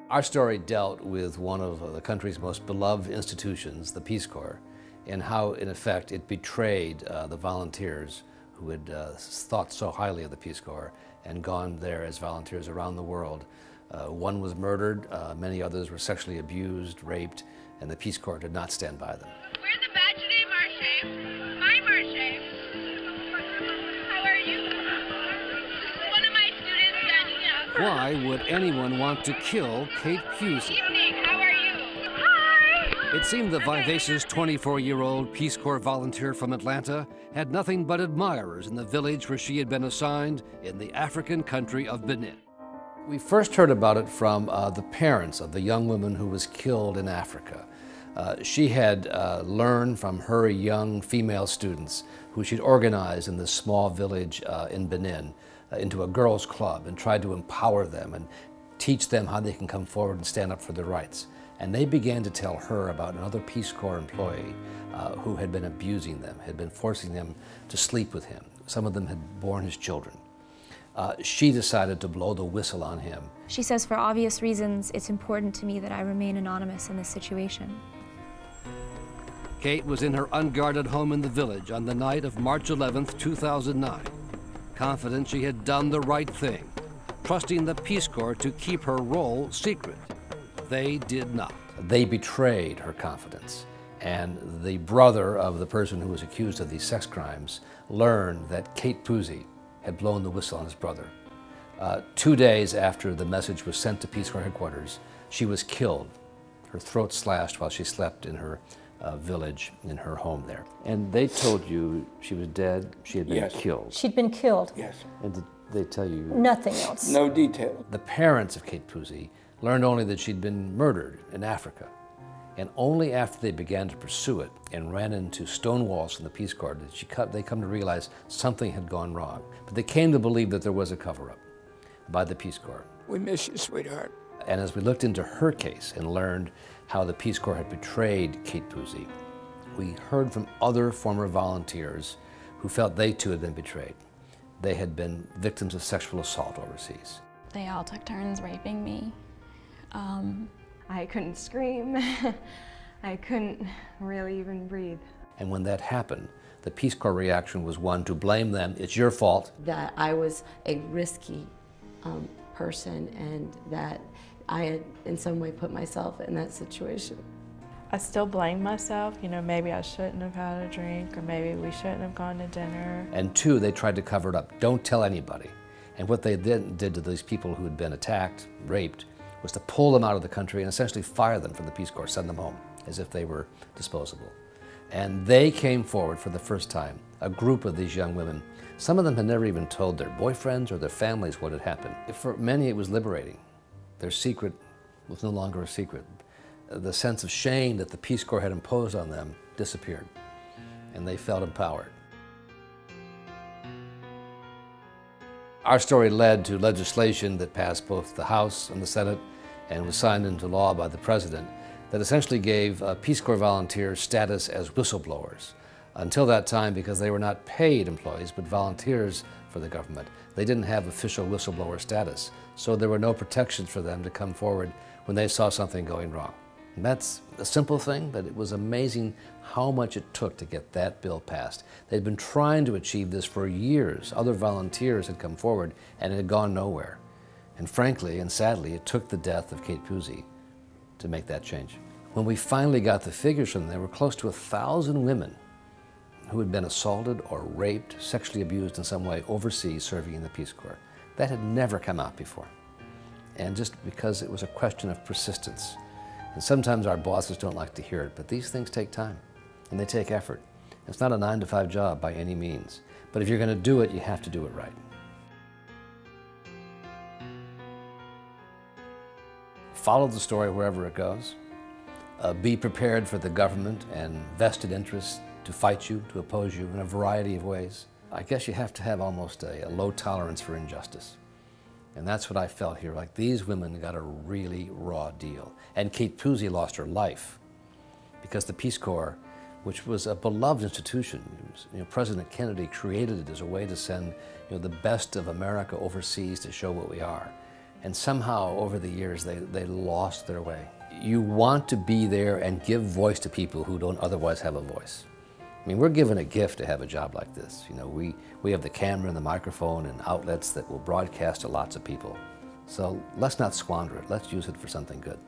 Our story dealt with one of the country's most beloved institutions, the Peace Corps, and how, in effect, it betrayed the volunteers who had thought so highly of the Peace Corps and gone there as volunteers around the world. One was murdered, many others were sexually abused, raped, and the Peace Corps did not stand by them. We're the Bachelor Marche. My Marche. How are you? One of my students said, Why would anyone want to kill Kate Pusey? Evening, how are you? Hi! It seemed the vivacious 24-year-old Peace Corps volunteer from Atlanta had nothing but admirers in the village where she had been assigned in the African country of Benin. We first heard about it from the parents of the young woman who was killed in Africa. She had learned from her young female students who she'd organized in this small village in Benin into a girls' club and tried to empower them and teach them how they can come forward and stand up for their rights. And they began to tell her about another Peace Corps employee who had been abusing them, had been forcing them to sleep with him. Some of them had borne his children. She decided to blow the whistle on him. She says, for obvious reasons, it's important to me that I remain anonymous in this situation. Kate was in her unguarded home in the village on the night of March 11th, 2009, confident she had done the right thing, trusting the Peace Corps to keep her role secret. They did not. They betrayed her confidence, and the brother of the person who was accused of these sex crimes learned that Kate Pusey had blown the whistle on his brother. 2 days after the message was sent to Peace Corps headquarters, she was killed, her throat slashed while she slept in her village, in her home there. And they told you she was dead, she had been killed. She'd been killed. Yes. And did they tell you? Nothing else. No detail. The parents of Kate Pusey learned only that she'd been murdered in Africa. And only after they began to pursue it and ran into stone walls from the Peace Corps did they come to realize something had gone wrong. But they came to believe that there was a cover-up by the Peace Corps. We miss you, sweetheart. And as we looked into her case and learned how the Peace Corps had betrayed Kate Pusey, we heard from other former volunteers who felt they too had been betrayed. They had been victims of sexual assault overseas. They all took turns raping me. I couldn't scream. I couldn't really even breathe. And when that happened, the Peace Corps reaction was one to blame them. It's your fault. That I was a risky person and that I had in some way put myself in that situation. I still blame myself. You know, maybe I shouldn't have had a drink, or maybe we shouldn't have gone to dinner. And two, they tried to cover it up. Don't tell anybody. And what they then did to these people who had been attacked, raped, was to pull them out of the country and essentially fire them from the Peace Corps, send them home as if they were disposable. And they came forward for the first time, a group of these young women. Some of them had never even told their boyfriends or their families what had happened. For many, it was liberating. Their secret was no longer a secret. The sense of shame that the Peace Corps had imposed on them disappeared, and they felt empowered. Our story led to legislation that passed both the House and the Senate and was signed into law by the President that essentially gave Peace Corps volunteers status as whistleblowers. Until that time, because they were not paid employees but volunteers for the government, they didn't have official whistleblower status. So there were no protections for them to come forward when they saw something going wrong. And that's a simple thing, but it was amazing how much it took to get that bill passed. They'd been trying to achieve this for years. Other volunteers had come forward and it had gone nowhere. And frankly and sadly, it took the death of Kate Pusey to make that change. When we finally got the figures from them, there were close to 1,000 women who had been assaulted or raped, sexually abused in some way overseas serving in the Peace Corps. That had never come out before. And just because it was a question of persistence. And sometimes our bosses don't like to hear it, but these things take time and they take effort. It's not a 9-to-5 job by any means, but if you're going to do it, you have to do it right. Follow the story wherever it goes. Be prepared for the government and vested interests to fight you, to oppose you in a variety of ways. I guess you have to have almost a low tolerance for injustice. And that's what I felt here, like these women got a really raw deal. And Kate Pusey lost her life because the Peace Corps, which was a beloved institution, President Kennedy created it as a way to send the best of America overseas to show what we are. And somehow, over the years, they lost their way. You want to be there and give voice to people who don't otherwise have a voice. I mean, we're given a gift to have a job like this. You know, we have the camera and the microphone and outlets that will broadcast to lots of people. So let's not squander it. Let's use it for something good.